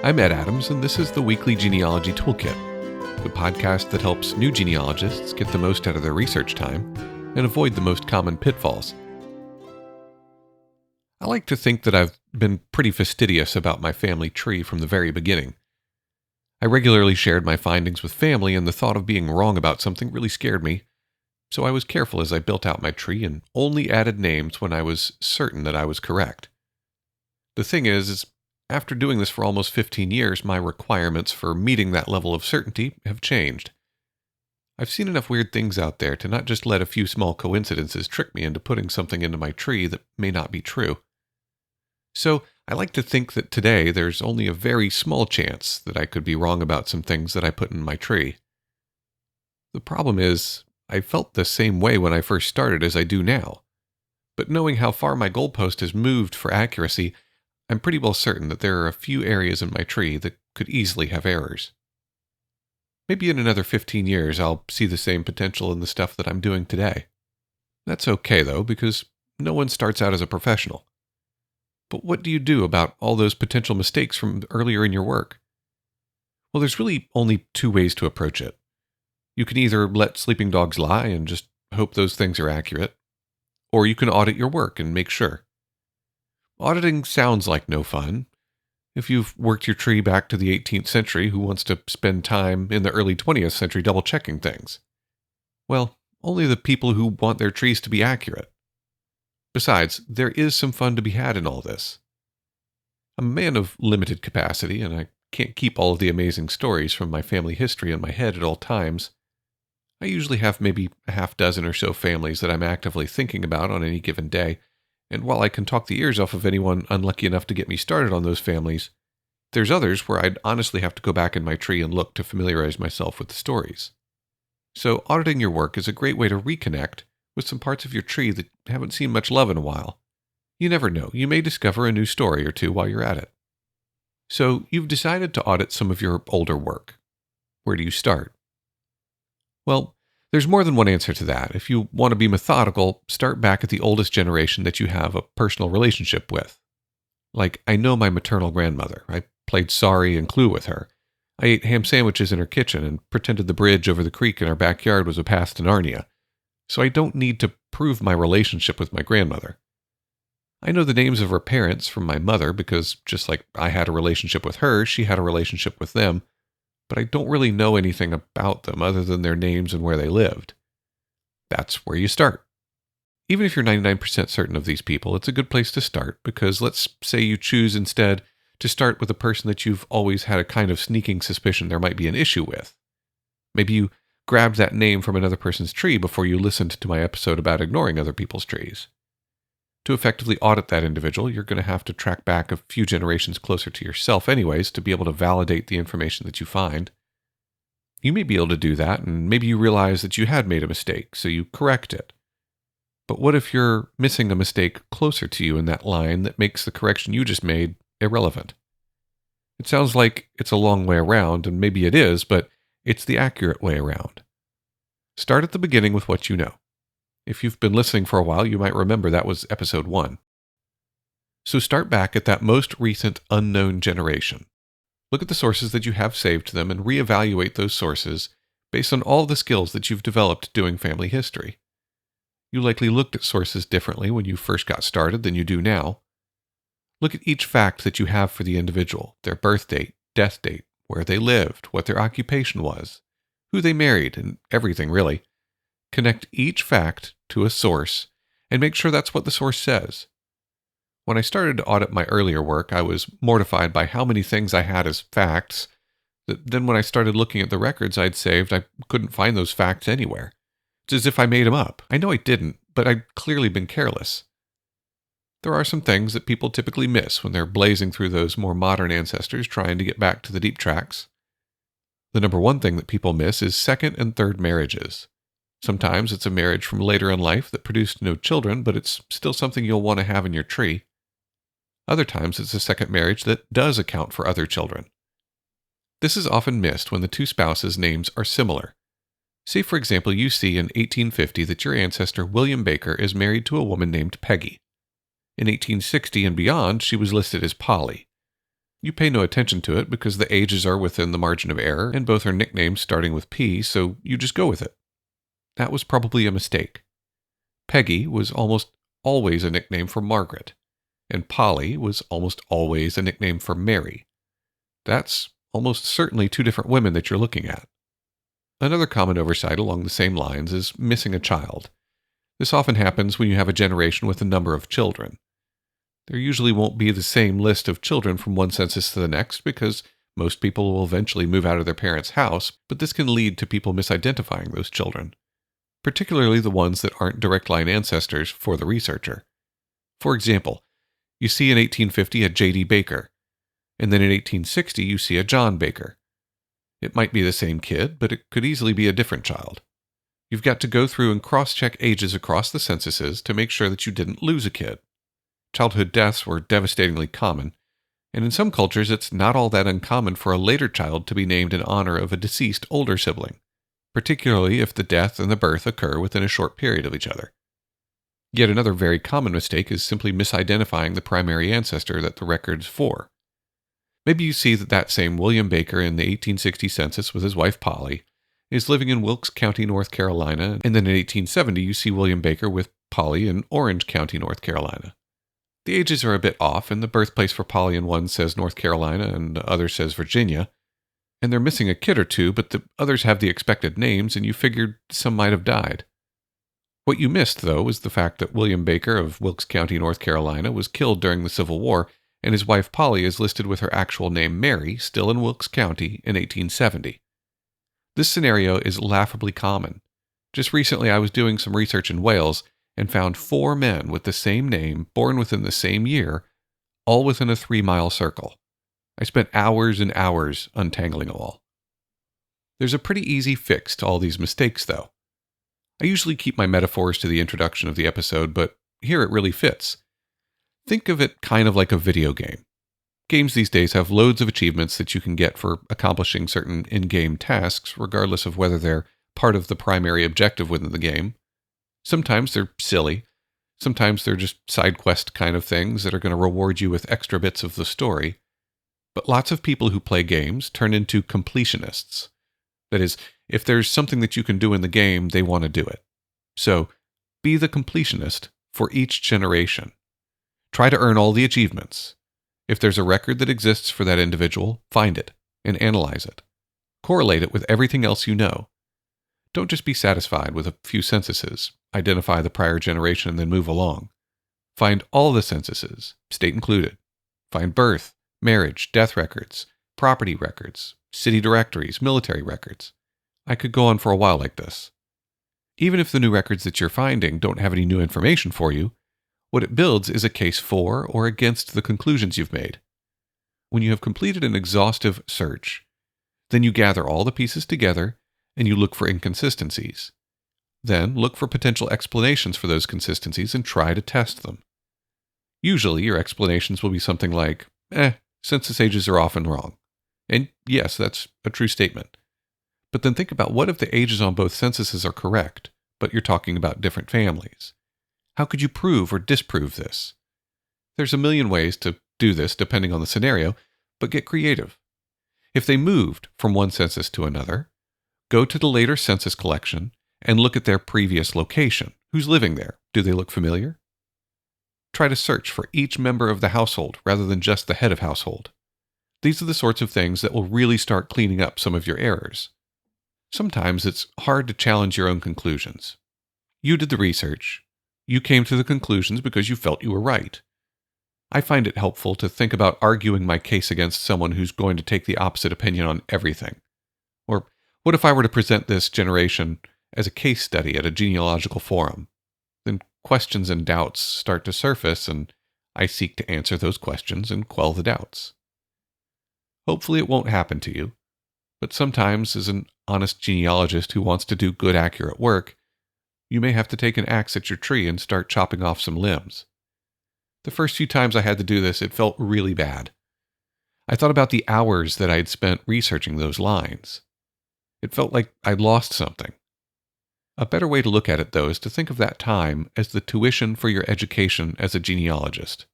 I'm Ed Adams, and this is the weekly Genealogy Toolkit, the podcast that helps new genealogists get the most out of their research time and avoid the most common pitfalls. I like to think that I've been pretty fastidious about my family tree from the very beginning. I regularly shared my findings with family, and the thought of being wrong about something really scared me, so I was careful as I built out my tree and only added names when I was certain that I was correct. The thing is after doing this for almost 15 years, my requirements for meeting that level of certainty have changed. I've seen enough weird things out there to not just let a few small coincidences trick me into putting something into my tree that may not be true. So I like to think that today there's only a very small chance that I could be wrong about some things that I put in my tree. The problem is, I felt the same way when I first started as I do now. But knowing how far my goalpost has moved for accuracy, I'm pretty well certain that there are a few areas in my tree that could easily have errors. Maybe in another 15 years I'll see the same potential in the stuff that I'm doing today. That's okay though, because no one starts out as a professional. But what do you do about all those potential mistakes from earlier in your work? Well, there's really only two ways to approach it. You can either let sleeping dogs lie and just hope those things are accurate, or you can audit your work and make sure. Auditing sounds like no fun. If you've worked your tree back to the 18th century, who wants to spend time in the early 20th century double-checking things? Well, only the people who want their trees to be accurate. Besides, there is some fun to be had in all this. I'm a man of limited capacity, and I can't keep all of the amazing stories from my family history in my head at all times. I usually have maybe a half dozen or so families that I'm actively thinking about on any given day, and while I can talk the ears off of anyone unlucky enough to get me started on those families, there's others where I'd honestly have to go back in my tree and look to familiarize myself with the stories. So auditing your work is a great way to reconnect with some parts of your tree that haven't seen much love in a while. You never know, you may discover a new story or two while you're at it. So you've decided to audit some of your older work. Where do you start? Well, there's more than one answer to that. If you want to be methodical, start back at the oldest generation that you have a personal relationship with. Like, I know my maternal grandmother. I played Sorry and Clue with her. I ate ham sandwiches in her kitchen and pretended the bridge over the creek in our backyard was a path to Narnia. So I don't need to prove my relationship with my grandmother. I know the names of her parents from my mother because just like I had a relationship with her, she had a relationship with them, but I don't really know anything about them other than their names and where they lived. That's where you start. Even if you're 99% certain of these people, it's a good place to start because let's say you choose instead to start with a person that you've always had a kind of sneaking suspicion there might be an issue with. Maybe you grabbed that name from another person's tree before you listened to my episode about ignoring other people's trees. To effectively audit that individual, you're going to have to track back a few generations closer to yourself anyways to be able to validate the information that you find. You may be able to do that, and maybe you realize that you had made a mistake, so you correct it. But what if you're missing a mistake closer to you in that line that makes the correction you just made irrelevant? It sounds like it's a long way around, and maybe it is, but it's the accurate way around. Start at the beginning with what you know. If you've been listening for a while, you might remember that was episode 1. So start back at that most recent unknown generation. Look at the sources that you have saved to them and reevaluate those sources based on all the skills that you've developed doing family history. You likely looked at sources differently when you first got started than you do now. Look at each fact that you have for the individual, their birth date, death date, where they lived, what their occupation was, who they married, and everything really. Connect each fact to a source and make sure that's what the source says. When I started to audit my earlier work, I was mortified by how many things I had as facts that then when I started looking at the records I'd saved, I couldn't find those facts anywhere. It's as if I made them up. I know I didn't, but I'd clearly been careless. There are some things that people typically miss when they're blazing through those more modern ancestors trying to get back to the deep tracks. The number one thing that people miss is second and third marriages. Sometimes it's a marriage from later in life that produced no children, but it's still something you'll want to have in your tree. Other times it's a second marriage that does account for other children. This is often missed when the two spouses' names are similar. Say, for example, you see in 1850 that your ancestor William Baker is married to a woman named Peggy. In 1860 and beyond, she was listed as Polly. You pay no attention to it because the ages are within the margin of error and both are nicknames starting with P, so you just go with it. That was probably a mistake. Peggy was almost always a nickname for Margaret, and Polly was almost always a nickname for Mary. That's almost certainly two different women that you're looking at. Another common oversight along the same lines is missing a child. This often happens when you have a generation with a number of children. There usually won't be the same list of children from one census to the next because most people will eventually move out of their parents' house, but this can lead to people misidentifying those children, particularly the ones that aren't direct line ancestors for the researcher. For example, you see in 1850 a J.D. Baker, and then in 1860 you see a John Baker. It might be the same kid, but it could easily be a different child. You've got to go through and cross-check ages across the censuses to make sure that you didn't lose a kid. Childhood deaths were devastatingly common, and in some cultures it's not all that uncommon for a later child to be named in honor of a deceased older sibling, particularly if the death and the birth occur within a short period of each other. Yet another very common mistake is simply misidentifying the primary ancestor that the record's for. Maybe you see that same William Baker in the 1860 census with his wife Polly is living in Wilkes County, North Carolina, and then in 1870 you see William Baker with Polly in Orange County, North Carolina. The ages are a bit off, and the birthplace for Polly in one says North Carolina and the other says Virginia, and they're missing a kid or two, but the others have the expected names, and you figured some might have died. What you missed, though, was the fact that William Baker of Wilkes County, North Carolina, was killed during the Civil War, and his wife Polly is listed with her actual name Mary, still in Wilkes County, in 1870. This scenario is laughably common. Just recently I was doing some research in Wales and found 4 men with the same name, born within the same year, all within a 3-mile circle. I spent hours and hours untangling them all. There's a pretty easy fix to all these mistakes, though. I usually keep my metaphors to the introduction of the episode, but here it really fits. Think of it kind of like a video game. Games these days have loads of achievements that you can get for accomplishing certain in-game tasks, regardless of whether they're part of the primary objective within the game. Sometimes they're silly. Sometimes they're just side quest kind of things that are going to reward you with extra bits of the story. But lots of people who play games turn into completionists. That is, if there's something that you can do in the game, they want to do it. So, be the completionist for each generation. Try to earn all the achievements. If there's a record that exists for that individual, find it and analyze it. Correlate it with everything else you know. Don't just be satisfied with a few censuses, identify the prior generation, and then move along. Find all the censuses, state included. Find birth, marriage, death records, property records, city directories, military records. I could go on for a while like this. Even if the new records that you're finding don't have any new information for you, what it builds is a case for or against the conclusions you've made. When you have completed an exhaustive search, then you gather all the pieces together and you look for inconsistencies. Then look for potential explanations for those consistencies and try to test them. Usually your explanations will be something like, census ages are often wrong. And yes, that's a true statement. But then think about what if the ages on both censuses are correct, but you're talking about different families? How could you prove or disprove this? There's a million ways to do this depending on the scenario, but get creative. If they moved from one census to another, go to the later census collection and look at their previous location. Who's living there? Do they look familiar? Try to search for each member of the household rather than just the head of household. These are the sorts of things that will really start cleaning up some of your errors. Sometimes it's hard to challenge your own conclusions. You did the research. You came to the conclusions because you felt you were right. I find it helpful to think about arguing my case against someone who's going to take the opposite opinion on everything. Or what if I were to present this generation as a case study at a genealogical forum? Then questions and doubts start to surface, and I seek to answer those questions and quell the doubts. Hopefully it won't happen to you, but sometimes as an honest genealogist who wants to do good, accurate work, you may have to take an axe at your tree and start chopping off some limbs. The first few times I had to do this, it felt really bad. I thought about the hours that I had spent researching those lines. It felt like I'd lost something. A better way to look at it, though, is to think of that time as the tuition for your education as a genealogist.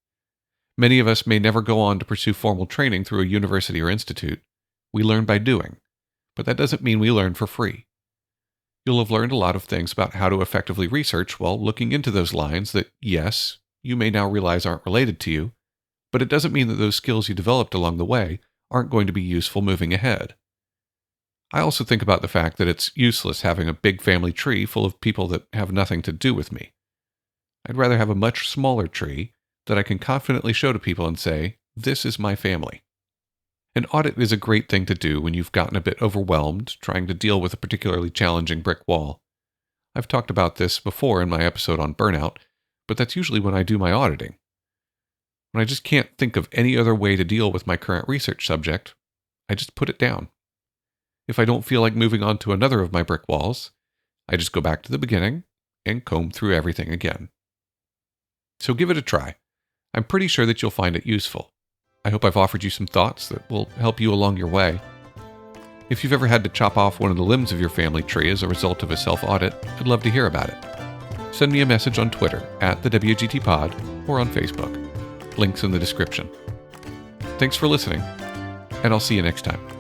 Many of us may never go on to pursue formal training through a university or institute. We learn by doing, but that doesn't mean we learn for free. You'll have learned a lot of things about how to effectively research while looking into those lines that, yes, you may now realize aren't related to you, but it doesn't mean that those skills you developed along the way aren't going to be useful moving ahead. I also think about the fact that it's useless having a big family tree full of people that have nothing to do with me. I'd rather have a much smaller tree that I can confidently show to people and say, this is my family. An audit is a great thing to do when you've gotten a bit overwhelmed trying to deal with a particularly challenging brick wall. I've talked about this before in my episode on burnout, but that's usually when I do my auditing. When I just can't think of any other way to deal with my current research subject, I just put it down. If I don't feel like moving on to another of my brick walls, I just go back to the beginning and comb through everything again. So give it a try. I'm pretty sure that you'll find it useful. I hope I've offered you some thoughts that will help you along your way. If you've ever had to chop off one of the limbs of your family tree as a result of a self-audit, I'd love to hear about it. Send me a message on Twitter @thewgtpod or on Facebook. Links in the description. Thanks for listening, and I'll see you next time.